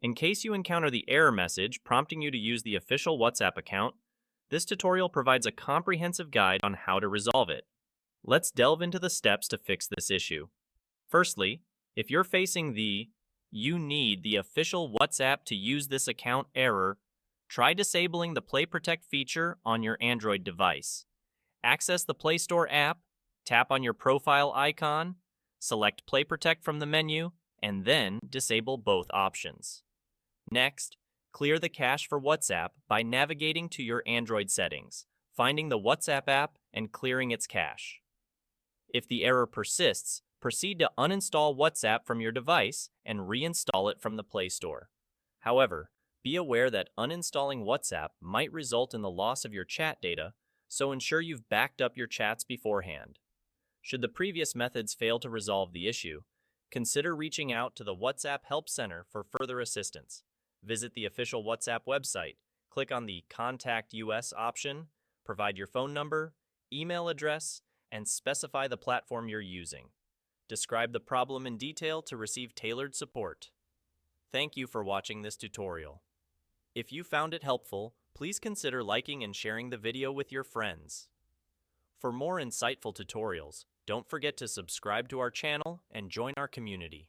In case you encounter the error message prompting you to use the official WhatsApp account, this tutorial provides a comprehensive guide on how to resolve it. Let's delve into the steps to fix this issue. Firstly, if you're facing the "you need the official WhatsApp to use this account" error, try disabling the Play Protect feature on your Android device. Access the Play Store app, tap on your profile icon, select Play Protect from the menu, and then disable both options. Next, clear the cache for WhatsApp by navigating to your Android settings, finding the WhatsApp app, and clearing its cache. If the error persists, proceed to uninstall WhatsApp from your device and reinstall it from the Play Store. However, be aware that uninstalling WhatsApp might result in the loss of your chat data, so ensure you've backed up your chats beforehand. Should the previous methods fail to resolve the issue, consider reaching out to the WhatsApp Help Center for further assistance. Visit the official WhatsApp website, click on the Contact US option, provide your phone number, email address, and specify the platform you're using. Describe the problem in detail to receive tailored support. Thank you for watching this tutorial. If you found it helpful, please consider liking and sharing the video with your friends. For more insightful tutorials, don't forget to subscribe to our channel and join our community.